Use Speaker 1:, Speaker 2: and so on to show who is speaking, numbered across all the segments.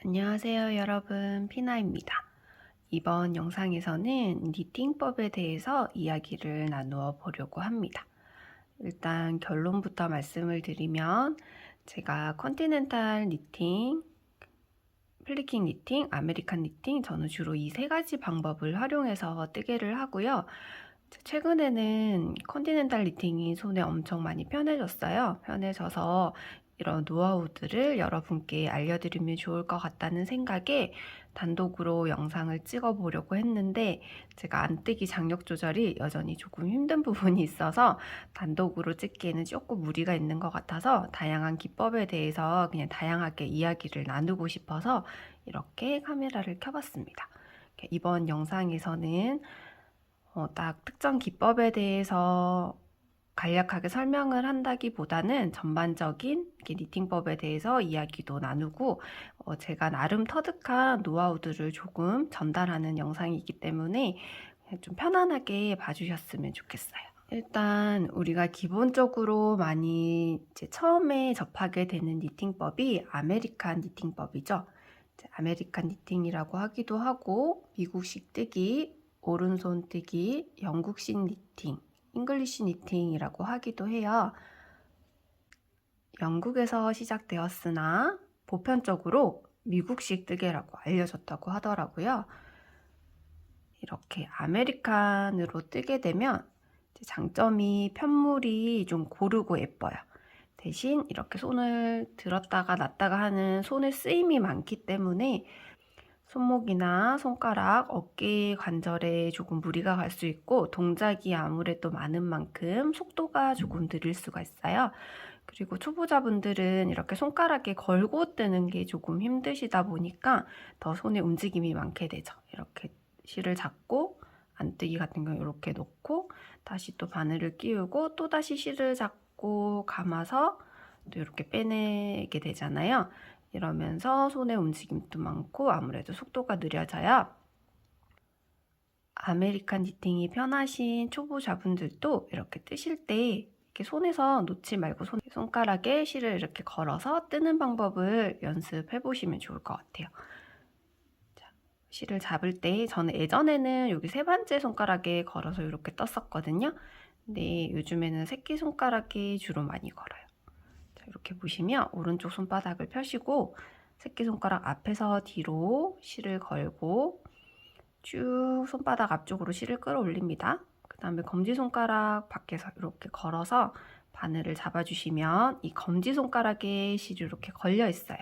Speaker 1: 안녕하세요 여러분, 피나입니다. 이번 영상에서는 니팅법에 대해서 이야기를 나누어 보려고 합니다. 일단 결론부터 말씀을 드리면 제가 컨티넨탈 니팅, 플리킹 니팅, 아메리칸 니팅, 저는 주로 이 세 가지 방법을 활용해서 뜨개를 하고요. 최근에는 컨티넨탈 니팅이 손에 엄청 많이 편해졌어요. 편해져서 이런 노하우들을 여러분께 알려드리면 좋을 것 같다는 생각에 단독으로 영상을 찍어 보려고 했는데, 제가 안뜨기 장력 조절이 여전히 조금 힘든 부분이 있어서 단독으로 찍기에는 조금 무리가 있는 것 같아서 다양한 기법에 대해서 그냥 다양하게 이야기를 나누고 싶어서 이렇게 카메라를 켜봤습니다. 이번 영상에서는 딱 특정 기법에 대해서 간략하게 설명을 한다기보다는 전반적인 니팅법에 대해서 이야기도 나누고, 제가 나름 터득한 노하우들을 조금 전달하는 영상이기 때문에 좀 편안하게 봐주셨으면 좋겠어요. 일단 우리가 기본적으로 많이 처음에 접하게 되는 니팅법이 아메리칸 니팅법이죠. 아메리칸 니팅이라고 하기도 하고, 미국식 뜨기, 오른손 뜨기, 영국식 니팅, 잉글리시 니팅이라고 하기도 해요. 영국에서 시작되었으나 보편적으로 미국식 뜨개라고 알려졌다고 하더라고요. 이렇게 아메리칸으로 뜨게 되면 장점이 편물이 좀 고르고 예뻐요. 대신 이렇게 손을 들었다가 놨다가 하는 손의 쓰임이 많기 때문에 손목이나 손가락, 어깨 관절에 조금 무리가 갈 수 있고, 동작이 아무래도 많은 만큼 속도가 조금 느릴 수가 있어요. 그리고 초보자분들은 이렇게 손가락에 걸고 뜨는 게 조금 힘드시다 보니까 더 손에 움직임이 많게 되죠. 이렇게 실을 잡고 안뜨기 같은 경우 이렇게 놓고 다시 또 바늘을 끼우고 또 다시 실을 잡고 감아서 또 이렇게 빼내게 되잖아요. 이러면서 손의 움직임도 많고 아무래도 속도가 느려져요. 아메리칸 니팅이 편하신 초보자분들도 이렇게 뜨실 때 이렇게 손에서 놓지 말고 손가락에 실을 이렇게 걸어서 뜨는 방법을 연습해 보시면 좋을 것 같아요. 자, 실을 잡을 때 저는 예전에는 여기 세 번째 손가락에 걸어서 이렇게 떴었거든요. 근데 요즘에는 새끼손가락에 주로 많이 걸어요. 이렇게 보시면 오른쪽 손바닥을 펴시고 새끼손가락 앞에서 뒤로 실을 걸고 쭉 손바닥 앞쪽으로 실을 끌어올립니다. 그 다음에 검지손가락 밖에서 이렇게 걸어서 바늘을 잡아주시면 이 검지손가락에 실이 이렇게 걸려 있어요.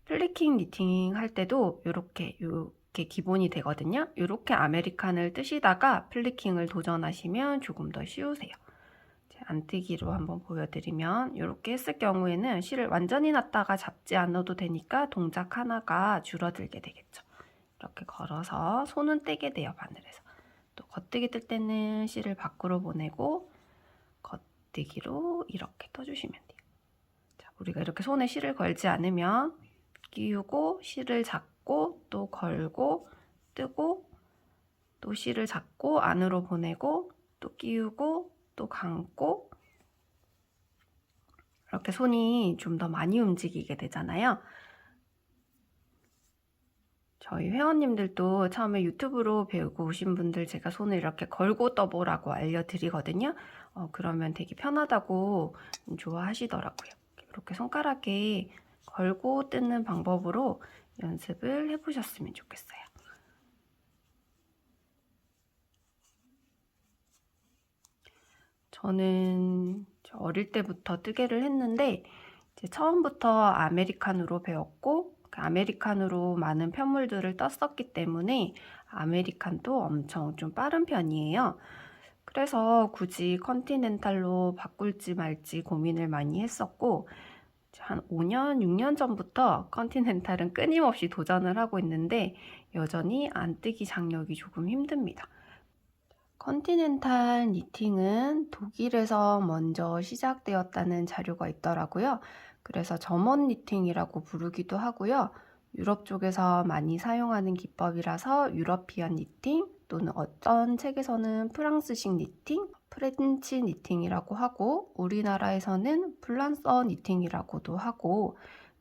Speaker 1: 플리킹 니팅 할 때도 이렇게 기본이 되거든요. 이렇게 아메리칸을 뜨시다가 플리킹을 도전하시면 조금 더 쉬우세요. 안뜨기로 한번 보여드리면 이렇게 했을 경우에는 실을 완전히 놨다가 잡지 않아도 되니까 동작 하나가 줄어들게 되겠죠. 이렇게 걸어서 손은 떼게 돼요, 바늘에서. 또 겉뜨기 뜰 때는 실을 밖으로 보내고 겉뜨기로 이렇게 떠주시면 돼요. 자, 우리가 이렇게 손에 실을 걸지 않으면 끼우고 실을 잡고 또 걸고 뜨고 또 실을 잡고 안으로 보내고 또 끼우고 또 감고 이렇게 손이 좀 더 많이 움직이게 되잖아요. 저희 회원님들도 처음에 유튜브로 배우고 오신 분들 제가 손을 이렇게 걸고 떠보라고 알려드리거든요. 그러면 되게 편하다고 좋아하시더라고요. 이렇게 손가락에 걸고 뜨는 방법으로 연습을 해보셨으면 좋겠어요. 저는 어릴 때부터 뜨개를 했는데 이제 처음부터 아메리칸으로 배웠고 아메리칸으로 많은 편물들을 떴었기 때문에 아메리칸도 엄청 좀 빠른 편이에요. 그래서 굳이 컨티넨탈로 바꿀지 말지 고민을 많이 했었고 한 5년, 6년 전부터 컨티넨탈은 끊임없이 도전을 하고 있는데 여전히 안뜨기 장력이 조금 힘듭니다. 컨티넨탈 니팅은 독일에서 먼저 시작되었다는 자료가 있더라고요. 그래서 점원 니팅이라고 부르기도 하고요. 유럽 쪽에서 많이 사용하는 기법이라서 유러피안 니팅 또는 어떤 책에서는 프랑스식 니팅, 프렌치 니팅이라고 하고 우리나라에서는 플란서 니팅이라고도 하고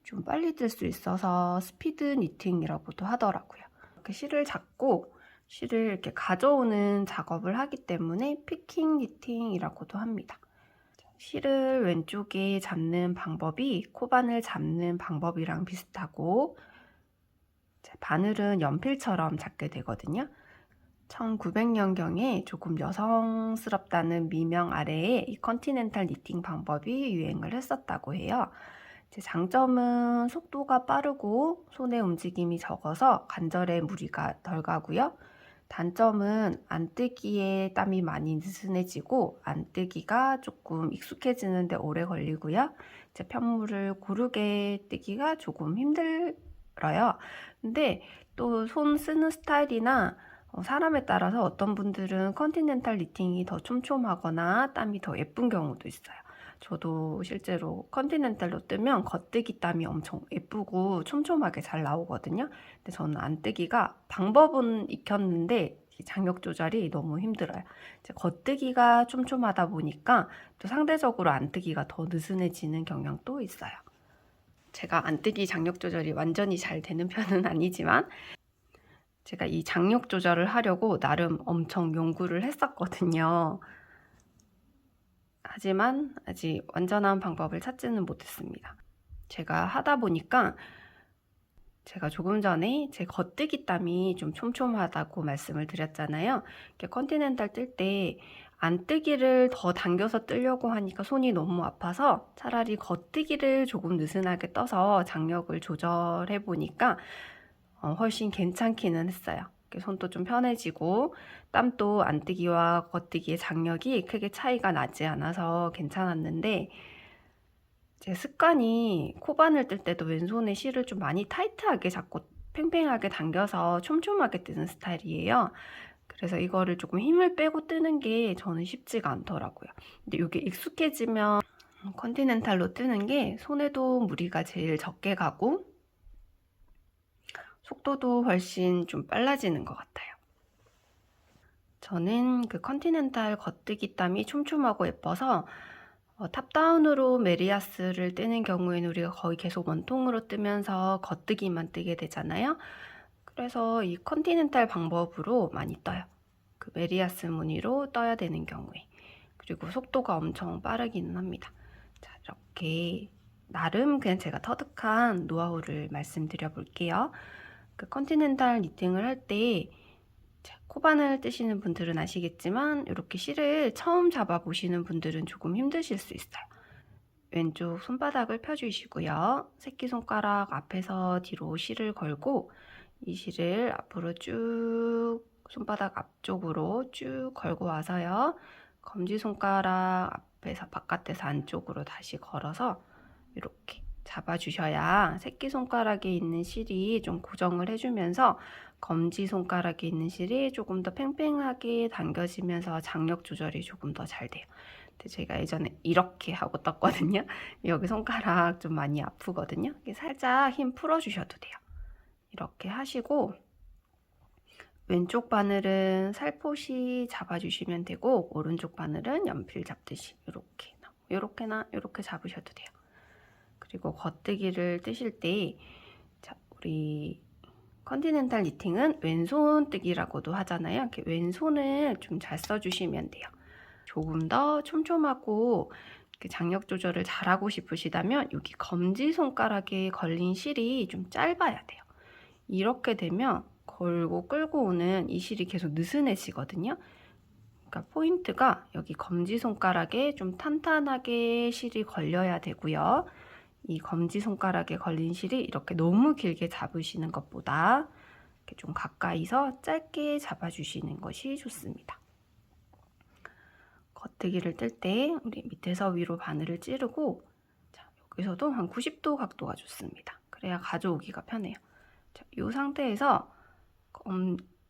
Speaker 1: 좀 빨리 뜰 수 있어서 스피드 니팅이라고도 하더라고요. 이렇게 실을 잡고 실을 이렇게 가져오는 작업을 하기 때문에 피킹 니팅이라고도 합니다. 실을 왼쪽에 잡는 방법이 코바늘 잡는 방법이랑 비슷하고 바늘은 연필처럼 잡게 되거든요. 1900년경에 조금 여성스럽다는 미명 아래에 이 컨티넨탈 니팅 방법이 유행을 했었다고 해요. 장점은 속도가 빠르고 손의 움직임이 적어서 관절에 무리가 덜 가고요. 단점은 안뜨기에 땀이 많이 느슨해지고 안뜨기가 조금 익숙해지는데 오래 걸리고요. 편물을 고르게 뜨기가 조금 힘들어요. 근데 또 손 쓰는 스타일이나 사람에 따라서 어떤 분들은 컨티넨탈 니팅이 더 촘촘하거나 땀이 더 예쁜 경우도 있어요. 저도 실제로 컨티넨탈로 뜨면 겉뜨기 땀이 엄청 예쁘고 촘촘하게 잘 나오거든요. 근데 저는 안뜨기가 방법은 익혔는데 장력 조절이 너무 힘들어요. 겉뜨기가 촘촘하다 보니까 또 상대적으로 안뜨기가 더 느슨해지는 경향도 있어요. 제가 안뜨기 장력 조절이 완전히 잘 되는 편은 아니지만 제가 이 장력 조절을 하려고 나름 엄청 연구를 했었거든요. 하지만 아직 완전한 방법을 찾지는 못했습니다. 제가 하다 보니까 제가 조금 전에 제 겉뜨기 땀이 좀 촘촘하다고 말씀을 드렸잖아요. 컨티넨탈 뜰 때 안뜨기를 더 당겨서 뜨려고 하니까 손이 너무 아파서 차라리 겉뜨기를 조금 느슨하게 떠서 장력을 조절해 보니까 훨씬 괜찮기는 했어요. 손도 좀 편해지고 땀도 안뜨기와 겉뜨기의 장력이 크게 차이가 나지 않아서 괜찮았는데 제 습관이 코바늘 뜰 때도 왼손에 실을 좀 많이 타이트하게 잡고 팽팽하게 당겨서 촘촘하게 뜨는 스타일이에요. 그래서 이거를 조금 힘을 빼고 뜨는 게 저는 쉽지가 않더라고요. 근데 이게 익숙해지면 컨티넨탈로 뜨는 게 손에도 무리가 제일 적게 가고 속도도 훨씬 좀 빨라지는 것 같아요. 저는 그 컨티넨탈 겉뜨기 땀이 촘촘하고 예뻐서 탑다운으로 메리아스를 뜨는 경우에는 우리가 거의 계속 원통으로 뜨면서 겉뜨기만 뜨게 되잖아요. 그래서 이 컨티넨탈 방법으로 많이 떠요. 그 메리아스 무늬로 떠야 되는 경우에. 그리고 속도가 엄청 빠르기는 합니다. 자, 이렇게 나름 그냥 제가 터득한 노하우를 말씀드려 볼게요. 그 컨티넨탈 니팅을 할 때 코바늘 뜨시는 분들은 아시겠지만 이렇게 실을 처음 잡아 보시는 분들은 조금 힘드실 수 있어요. 왼쪽 손바닥을 펴주시고요. 새끼손가락 앞에서 뒤로 실을 걸고 이 실을 앞으로 쭉 손바닥 앞쪽으로 쭉 걸고 와서요. 검지손가락 앞에서 바깥에서 안쪽으로 다시 걸어서 이렇게 잡아주셔야 새끼손가락에 있는 실이 좀 고정을 해주면서 검지손가락에 있는 실이 조금 더 팽팽하게 당겨지면서 장력 조절이 조금 더 잘 돼요. 근데 제가 예전에 이렇게 하고 떴거든요. 여기 손가락 좀 많이 아프거든요. 살짝 힘 풀어주셔도 돼요. 이렇게 하시고 왼쪽 바늘은 살포시 잡아주시면 되고 오른쪽 바늘은 연필 잡듯이 이렇게나 이렇게 잡으셔도 돼요. 그리고 겉뜨기를 뜨실 때 우리 컨티넨탈 니팅은 왼손 뜨기라고도 하잖아요. 이렇게 왼손을 좀 잘 써주시면 돼요. 조금 더 촘촘하고 장력 조절을 잘하고 싶으시다면 여기 검지손가락에 걸린 실이 좀 짧아야 돼요. 이렇게 되면 걸고 끌고 오는 이 실이 계속 느슨해지거든요. 그러니까 포인트가 여기 검지손가락에 좀 탄탄하게 실이 걸려야 되고요. 이 검지손가락에 걸린 실이 이렇게 너무 길게 잡으시는 것보다 이렇게 좀 가까이서 짧게 잡아주시는 것이 좋습니다. 겉뜨기를 뜰 때 우리 밑에서 위로 바늘을 찌르고 여기서도 한 90도 각도가 좋습니다. 그래야 가져오기가 편해요. 이 상태에서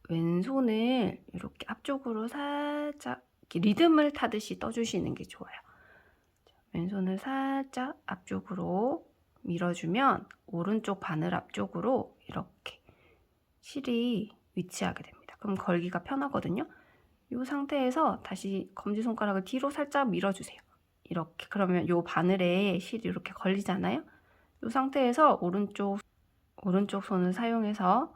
Speaker 1: 왼손을 이렇게 앞쪽으로 살짝 이렇게 리듬을 타듯이 떠주시는 게 좋아요. 왼손을 살짝 앞쪽으로 밀어주면 오른쪽 바늘 앞쪽으로 이렇게 실이 위치하게 됩니다. 그럼 걸기가 편하거든요. 이 상태에서 다시 검지손가락을 뒤로 살짝 밀어주세요. 이렇게 그러면 이 바늘에 실이 이렇게 걸리잖아요. 이 상태에서 오른쪽 손을 사용해서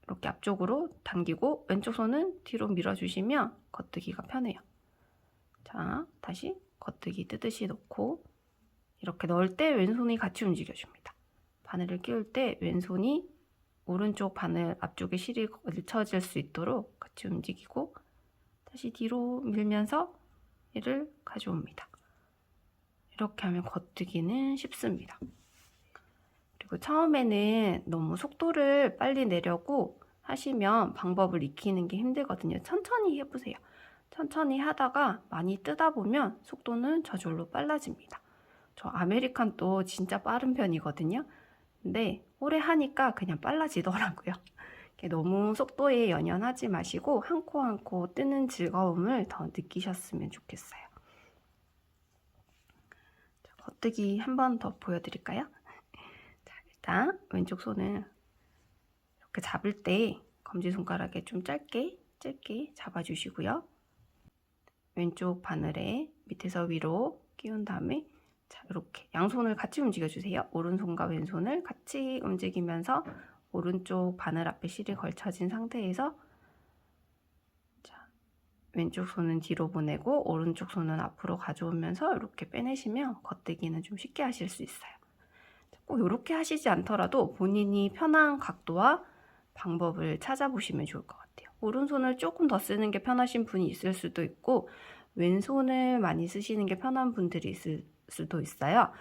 Speaker 1: 이렇게 앞쪽으로 당기고 왼쪽 손은 뒤로 밀어주시면 겉뜨기가 편해요. 자, 다시 겉뜨기 뜨듯이 놓고 이렇게 넣을 때 왼손이 같이 움직여줍니다. 바늘을 끼울 때 왼손이 오른쪽 바늘 앞쪽에 실이 걸쳐질 수 있도록 같이 움직이고 다시 뒤로 밀면서 얘를 가져옵니다. 이렇게 하면 겉뜨기는 쉽습니다. 그리고 처음에는 너무 속도를 빨리 내려고 하시면 방법을 익히는 게 힘들거든요. 천천히 해보세요. 천천히 하다가 많이 뜨다 보면 속도는 저절로 빨라집니다. 저 아메리칸도 진짜 빠른 편이거든요. 근데 오래 하니까 그냥 빨라지더라고요. 너무 속도에 연연하지 마시고 한 코 한 코 뜨는 즐거움을 더 느끼셨으면 좋겠어요. 겉뜨기 한 번 더 보여드릴까요? 자, 일단 왼쪽 손을 이렇게 잡을 때 검지손가락에 좀 짧게 잡아주시고요. 왼쪽 바늘에 밑에서 위로 끼운 다음에 자, 이렇게 양손을 같이 움직여주세요. 오른손과 왼손을 같이 움직이면서 오른쪽 바늘 앞에 실이 걸쳐진 상태에서 자, 왼쪽 손은 뒤로 보내고 오른쪽 손은 앞으로 가져오면서 이렇게 빼내시면 겉뜨기는 좀 쉽게 하실 수 있어요. 꼭 이렇게 하시지 않더라도 본인이 편한 각도와 방법을 찾아보시면 좋을 것 같아요. 오른손을 조금 더 쓰는 게 편하신 분이 있을 수도 있고 왼손을 많이 쓰시는 게 편한 분들이 있을 수도 있어요.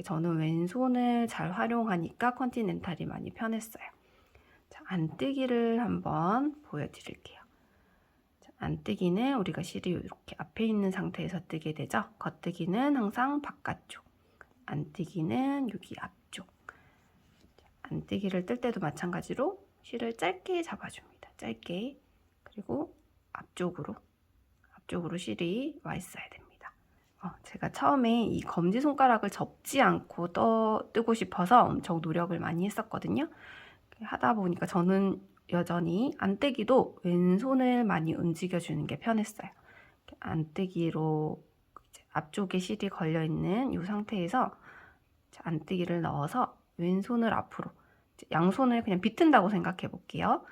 Speaker 1: 저는 왼손을 잘 활용하니까 컨티넨탈이 많이 편했어요. 자, 안뜨기를 한번 보여드릴게요. 자, 안뜨기는 우리가 실이 이렇게 앞에 있는 상태에서 뜨게 되죠. 겉뜨기는 항상 바깥쪽, 안뜨기는 여기 앞쪽. 자, 안뜨기를 뜰 때도 마찬가지로 실을 짧게 잡아줍니다. 짧게. 그리고 앞쪽으로 실이 와 있어야 됩니다. 제가 처음에 이 검지손가락을 접지 않고 뜨고 싶어서 엄청 노력을 많이 했었거든요. 하다 보니까 저는 여전히 안뜨기도 왼손을 많이 움직여주는 게 편했어요. 안뜨기로 앞쪽에 실이 걸려있는 이 상태에서 안뜨기를 넣어서 왼손을 앞으로, 양손을 그냥 비튼다고 생각해 볼게요.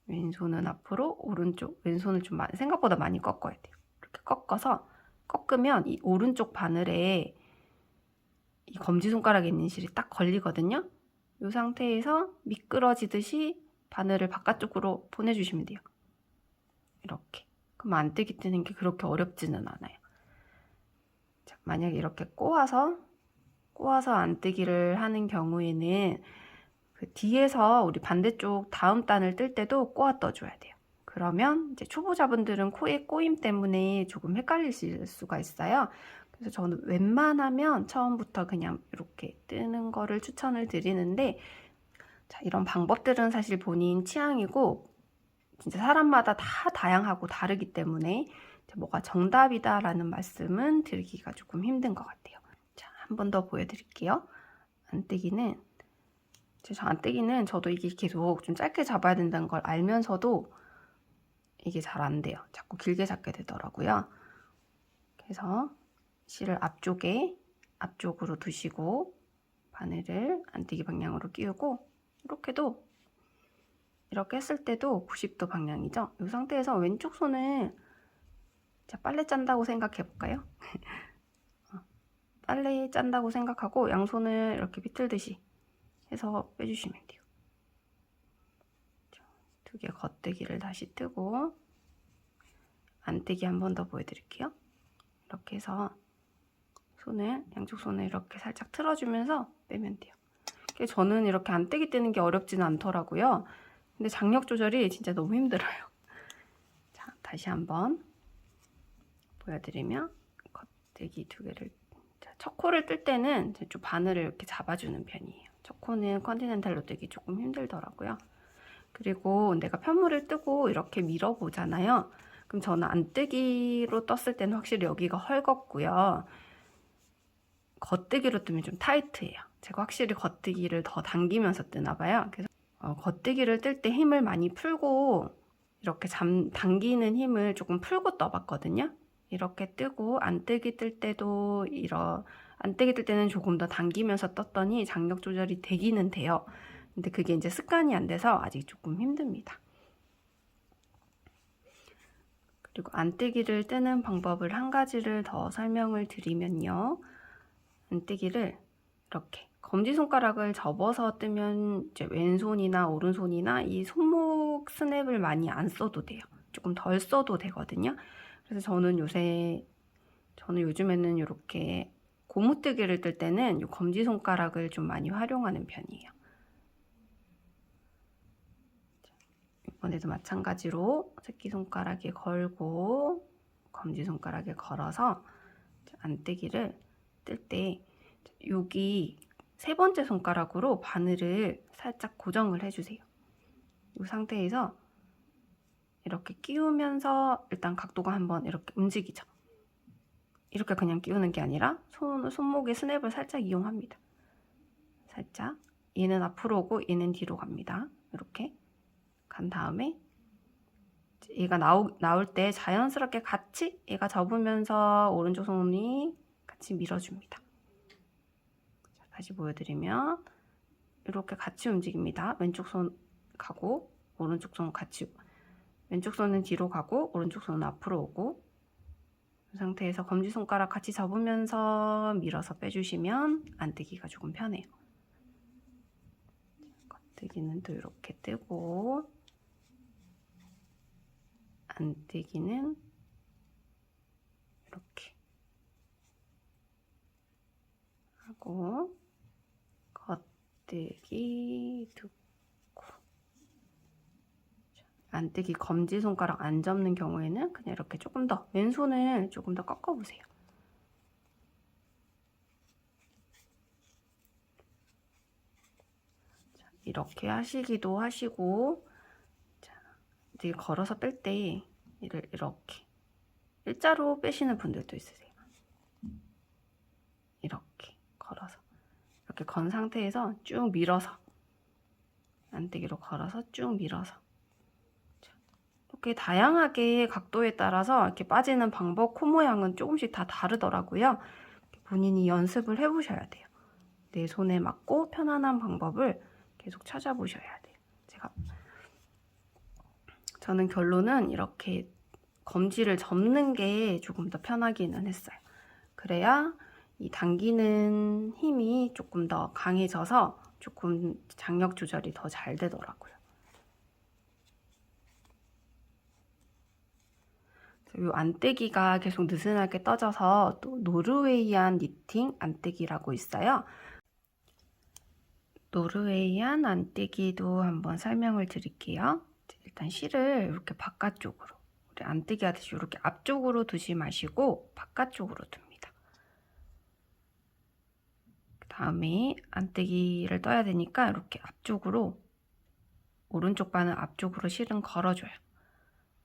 Speaker 1: 왼손은 앞으로, 오른쪽, 왼손을 좀 생각보다 많이 꺾어야 돼요. 이렇게 꺾으면 이 오른쪽 바늘에 이 검지손가락에 있는 실이 딱 걸리거든요. 이 상태에서 미끄러지듯이 바늘을 바깥쪽으로 보내주시면 돼요. 이렇게. 그럼 안뜨기 뜨는 게 그렇게 어렵지는 않아요. 자, 만약에 이렇게 꼬아서 안뜨기를 하는 경우에는 그 뒤에서 우리 반대쪽 다음 단을 뜰 때도 꼬아 떠줘야 돼요. 그러면 이제 초보자분들은 코의 꼬임 때문에 조금 헷갈리실 수가 있어요. 그래서 저는 웬만하면 처음부터 그냥 이렇게 뜨는 거를 추천을 드리는데, 자, 이런 방법들은 사실 본인 취향이고 진짜 사람마다 다 다양하고 다르기 때문에 뭐가 정답이다라는 말씀은 드리기가 조금 힘든 것 같아요. 자, 한 번 더 보여드릴게요. 안뜨기는 저도 이게 계속 좀 짧게 잡아야 된다는 걸 알면서도 이게 잘 안 돼요. 자꾸 길게 잡게 되더라고요. 그래서 실을 앞쪽으로 두시고 바늘을 안뜨기 방향으로 끼우고 이렇게 했을 때도 90도 방향이죠. 이 상태에서 왼쪽 손을 빨래 짠다고 생각해 볼까요? 빨래 짠다고 생각하고 양손을 이렇게 비틀듯이 해서 빼주시면 돼요. 두 개 겉뜨기를 다시 뜨고 안뜨기 한 번 더 보여드릴게요. 이렇게 해서 양쪽 손을 이렇게 살짝 틀어주면서 빼면 돼요. 저는 이렇게 안뜨기 뜨는 게 어렵지는 않더라고요. 근데 장력 조절이 진짜 너무 힘들어요. 자, 다시 한번 보여드리면 겉뜨기 두 개를, 첫 코를 뜰 때는 좀 바늘을 이렇게 잡아주는 편이에요. 첫 코는 컨티넨탈로 뜨기 조금 힘들더라고요. 그리고 내가 편물을 뜨고 이렇게 밀어보잖아요. 그럼 저는 안뜨기로 떴을 때는 확실히 여기가 헐겁고요. 겉뜨기로 뜨면 좀 타이트해요. 제가 확실히 겉뜨기를 더 당기면서 뜨나 봐요. 그래서 겉뜨기를 뜰 때 힘을 많이 풀고 이렇게 당기는 힘을 조금 풀고 떠봤거든요. 이렇게 뜨고 안뜨기 뜰 때도 안떼기 뜰 때는 조금 더 당기면서 떴더니 장력 조절이 되기는 돼요. 근데 그게 이제 습관이 안 돼서 아직 조금 힘듭니다. 그리고 안떼기를 뜨는 방법을 한 가지를 더 설명을 드리면요. 안떼기를 이렇게 검지손가락을 접어서 뜨면 이제 왼손이나 오른손이나 이 손목 스냅을 많이 안 써도 돼요. 조금 덜 써도 되거든요. 그래서 저는 요즘에는 이렇게 고무뜨기를 뜰 때는 이 검지손가락을 좀 많이 활용하는 편이에요. 이번에도 마찬가지로 새끼손가락에 걸고 검지손가락에 걸어서 안뜨기를 뜰 때 여기 세 번째 손가락으로 바늘을 살짝 고정을 해주세요. 이 상태에서 이렇게 끼우면서 일단 각도가 한번 이렇게 움직이죠. 이렇게 그냥 끼우는 게 아니라 손목의 스냅을 살짝 이용합니다. 살짝 얘는 앞으로 오고 얘는 뒤로 갑니다. 이렇게 간 다음에 얘가 나올 때 자연스럽게 같이 얘가 접으면서 오른쪽 손이 같이 밀어줍니다. 자, 다시 보여드리면 이렇게 같이 움직입니다. 왼쪽 손 가고 오른쪽 손 같이, 왼쪽 손은 뒤로 가고 오른쪽 손은 앞으로 오고, 이 상태에서 검지손가락 같이 접으면서 밀어서 빼주시면 안뜨기가 조금 편해요. 겉뜨기는 또 이렇게 뜨고, 안뜨기는 이렇게 하고, 겉뜨기 두고, 안뜨기 검지손가락 안 접는 경우에는 그냥 이렇게 조금 더 왼손을 조금 더 꺾어보세요. 자, 이렇게 하시기도 하시고, 자, 이제 걸어서 뺄 때 이렇게 일자로 빼시는 분들도 있으세요. 이렇게 걸어서 이렇게 건 상태에서 쭉 밀어서 안뜨기로 걸어서 쭉 밀어서, 이렇게 다양하게 각도에 따라서 이렇게 빠지는 방법, 코 모양은 조금씩 다 다르더라고요. 본인이 연습을 해보셔야 돼요. 내 손에 맞고 편안한 방법을 계속 찾아보셔야 돼요. 저는 결론은 이렇게 검지를 접는 게 조금 더 편하기는 했어요. 그래야 이 당기는 힘이 조금 더 강해져서 조금 장력 조절이 더 잘 되더라고요. 이 안뜨기가 계속 느슨하게 떠져서 또 노르웨이안 니팅 안뜨기라고 있어요. 노르웨이안 안뜨기도 한번 설명을 드릴게요. 일단 실을 이렇게 바깥쪽으로, 우리 안뜨기 하듯이 이렇게 앞쪽으로 두지 마시고 바깥쪽으로 둡니다. 그 다음에 안뜨기를 떠야 되니까 이렇게 앞쪽으로, 오른쪽 바늘 앞쪽으로 실은 걸어줘요.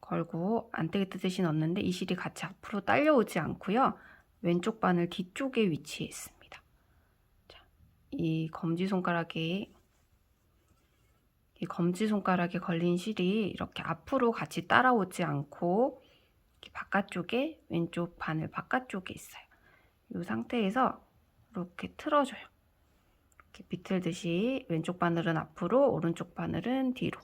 Speaker 1: 걸고 안뜨기 뜨듯이 넣는데 이 실이 같이 앞으로 딸려오지 않고요. 왼쪽 바늘 뒤쪽에 위치해 있습니다. 자, 이 검지손가락에 걸린 실이 이렇게 앞으로 같이 따라오지 않고 이렇게 바깥쪽에, 왼쪽 바늘 바깥쪽에 있어요. 이 상태에서 이렇게 틀어줘요. 이렇게 비틀듯이 왼쪽 바늘은 앞으로, 오른쪽 바늘은 뒤로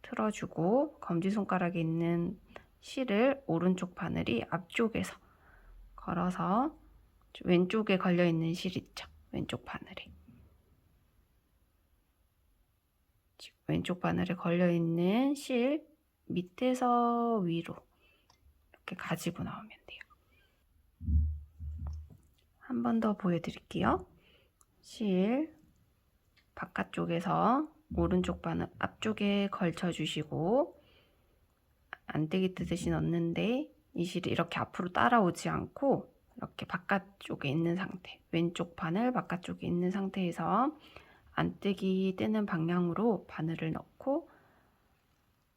Speaker 1: 틀어주고, 검지손가락에 있는 실을 오른쪽 바늘이 앞쪽에서 걸어서 왼쪽에 걸려있는 실 있죠? 왼쪽 바늘에. 왼쪽 바늘에 걸려있는 실 밑에서 위로 이렇게 가지고 나오면 돼요. 한 번 더 보여드릴게요. 실 바깥쪽에서 오른쪽 바늘 앞쪽에 걸쳐주시고, 안뜨기 뜨듯이 넣는데 이 실이 이렇게 앞으로 따라오지 않고 이렇게 바깥쪽에 있는 상태, 왼쪽 바늘 바깥쪽에 있는 상태에서 안뜨기 뜨는 방향으로 바늘을 넣고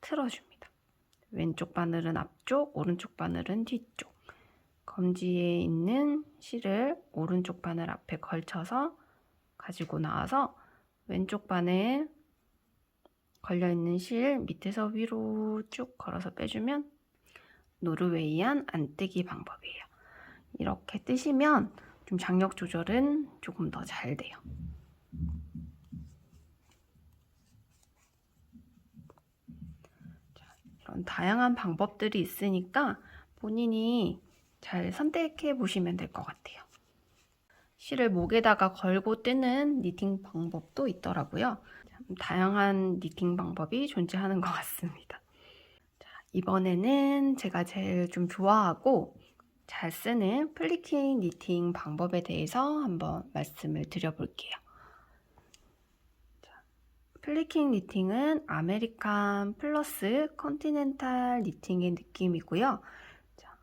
Speaker 1: 틀어줍니다. 왼쪽 바늘은 앞쪽, 오른쪽 바늘은 뒤쪽. 검지에 있는 실을 오른쪽 바늘 앞에 걸쳐서 가지고 나와서 왼쪽 바늘 걸려있는 실 밑에서 위로 쭉 걸어서 빼주면 노르웨이안 안뜨기 방법이에요. 이렇게 뜨시면 좀 장력 조절은 조금 더 잘 돼요. 이런 다양한 방법들이 있으니까 본인이 잘 선택해 보시면 될 것 같아요. 실을 목에다가 걸고 뜨는 니팅 방법도 있더라고요. 다양한 니팅 방법이 존재하는 것 같습니다. 자, 이번에는 제가 제일 좀 좋아하고 잘 쓰는 플리킹 니팅 방법에 대해서 한번 말씀을 드려볼게요. 플리킹 니팅은 아메리칸 플러스 컨티넨탈 니팅의 느낌이고요. 자,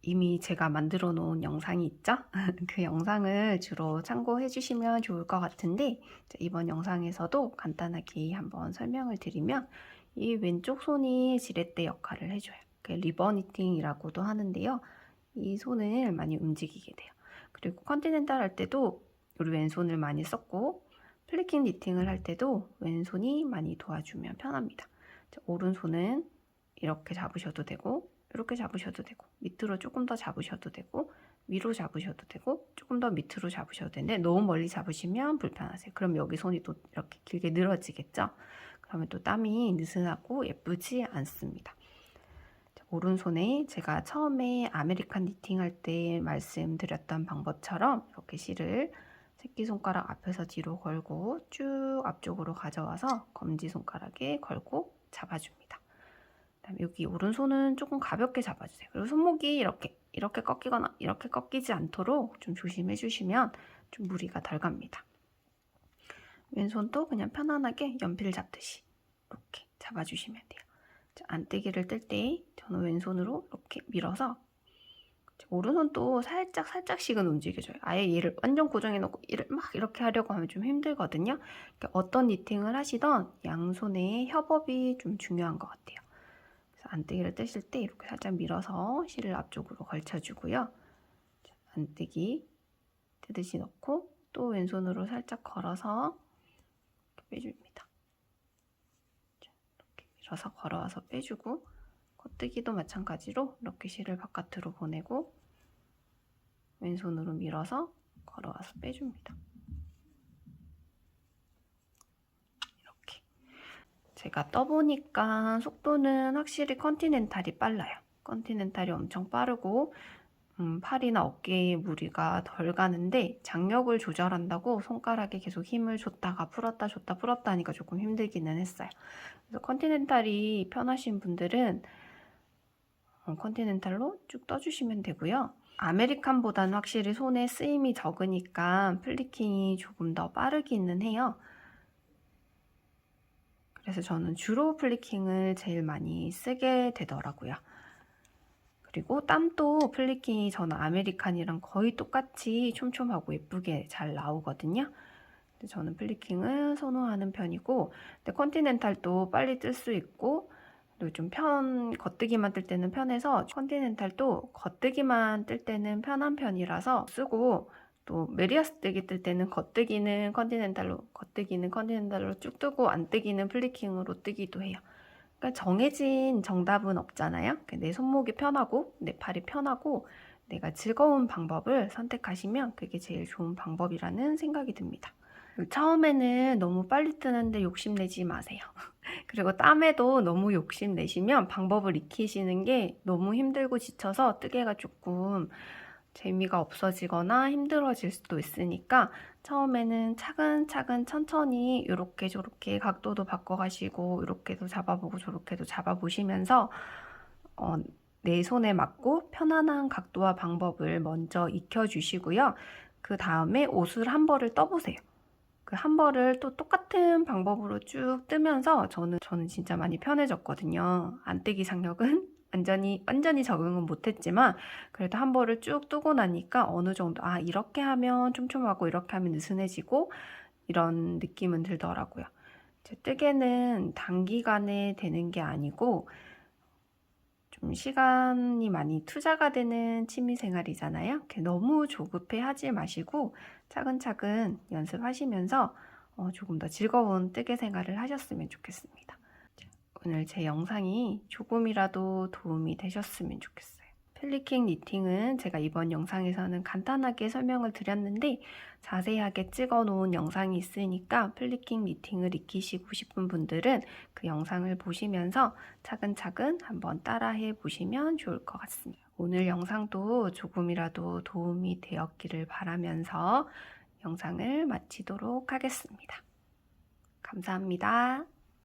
Speaker 1: 이미 제가 만들어 놓은 영상이 있죠? 그 영상을 주로 참고해 주시면 좋을 것 같은데, 자, 이번 영상에서도 간단하게 한번 설명을 드리면 이 왼쪽 손이 지렛대 역할을 해줘요. 리버 니팅이라고도 하는데요. 이 손을 많이 움직이게 돼요. 그리고 컨티넨탈 할 때도 우리 왼손을 많이 썼고 플리킹 니팅을 할 때도 왼손이 많이 도와주면 편합니다. 자, 오른손은 이렇게 잡으셔도 되고 이렇게 잡으셔도 되고 밑으로 조금 더 잡으셔도 되고 위로 잡으셔도 되고 조금 더 밑으로 잡으셔도 되는데 너무 멀리 잡으시면 불편하세요. 그럼 여기 손이 또 이렇게 길게 늘어지겠죠? 그러면 또 땀이 느슨하고 예쁘지 않습니다. 자, 오른손에 제가 처음에 아메리칸 니팅 할 때 말씀드렸던 방법처럼 이렇게 실을 새끼손가락 앞에서 뒤로 걸고 쭉 앞쪽으로 가져와서 검지손가락에 걸고 잡아줍니다. 그다음에 여기 오른손은 조금 가볍게 잡아주세요. 그리고 손목이 이렇게 꺾이거나 이렇게 꺾이지 않도록 좀 조심해 주시면 좀 무리가 덜 갑니다. 왼손도 그냥 편안하게 연필 잡듯이 이렇게 잡아주시면 돼요. 자, 안떼기를 뜰 때 저는 왼손으로 이렇게 밀어서 오른손도 살짝씩은 움직여줘요. 아예 얘를 완전 고정해 놓고 얘를 막 이렇게 하려고 하면 좀 힘들거든요. 그러니까 어떤 니팅을 하시던 양손의 협업이 좀 중요한 것 같아요. 그래서 안뜨기를 뜨실 때 이렇게 살짝 밀어서 실을 앞쪽으로 걸쳐주고요. 안뜨기 뜨듯이 넣고 또 왼손으로 살짝 걸어서 빼줍니다. 이렇게 밀어서 걸어와서 빼주고 겉뜨기도 마찬가지로 이렇게 실을 바깥으로 보내고 왼손으로 밀어서 걸어와서 빼줍니다. 이렇게 제가 떠보니까 속도는 확실히 컨티넨탈이 빨라요. 컨티넨탈이 엄청 빠르고 팔이나 어깨에 무리가 덜 가는데 장력을 조절한다고 손가락에 계속 힘을 줬다가 풀었다 줬다 풀었다 하니까 조금 힘들기는 했어요. 그래서 컨티넨탈이 편하신 분들은 컨티넨탈로 쭉 떠주시면 되고요. 아메리칸보다는 확실히 손에 쓰임이 적으니까 플리킹이 조금 더 빠르기는 해요. 그래서 저는 주로 플리킹을 제일 많이 쓰게 되더라고요. 그리고 땀도 플리킹이 저는 아메리칸이랑 거의 똑같이 촘촘하고 예쁘게 잘 나오거든요. 저는 플리킹을 선호하는 편이고, 근데 컨티넨탈도 빨리 뜰 수 있고 좀 겉뜨기만 뜰 때는 편해서 컨티넨탈도 겉뜨기만 뜰 때는 편한 편이라서 쓰고, 또 메리아스 뜨기 뜰 때는 겉뜨기는 컨티넨탈로 쭉 뜨고 안뜨기는 플리킹으로 뜨기도 해요. 그러니까 정해진 정답은 없잖아요. 내 손목이 편하고 내 팔이 편하고 내가 즐거운 방법을 선택하시면 그게 제일 좋은 방법이라는 생각이 듭니다. 처음에는 너무 빨리 뜨는데 욕심내지 마세요. 그리고 땀에도 너무 욕심내시면 방법을 익히시는 게 너무 힘들고 지쳐서 뜨개가 조금 재미가 없어지거나 힘들어질 수도 있으니까 처음에는 차근차근 천천히 이렇게 저렇게 각도도 바꿔가시고 이렇게도 잡아보고 저렇게도 잡아보시면서 내 손에 맞고 편안한 각도와 방법을 먼저 익혀주시고요. 그 다음에 옷을 한 벌을 떠보세요. 그 한 벌을 또 똑같은 방법으로 쭉 뜨면서 저는 진짜 많이 편해졌거든요. 안뜨기 장력은 완전히 적응은 못했지만 그래도 한 벌을 쭉 뜨고 나니까 어느 정도 이렇게 하면 촘촘하고 이렇게 하면 느슨해지고 이런 느낌은 들더라고요. 제 뜨개는 단기간에 되는 게 아니고 좀 시간이 많이 투자가 되는 취미생활이잖아요. 너무 조급해 하지 마시고 차근차근 연습하시면서 조금 더 즐거운 뜨개 생활을 하셨으면 좋겠습니다. 오늘 제 영상이 조금이라도 도움이 되셨으면 좋겠어요. 플리킹 니팅은 제가 이번 영상에서는 간단하게 설명을 드렸는데 자세하게 찍어 놓은 영상이 있으니까 플리킹 니팅을 익히시고 싶은 분들은 그 영상을 보시면서 차근차근 한번 따라해 보시면 좋을 것 같습니다. 오늘 영상도 조금이라도 도움이 되었기를 바라면서 영상을 마치도록 하겠습니다. 감사합니다.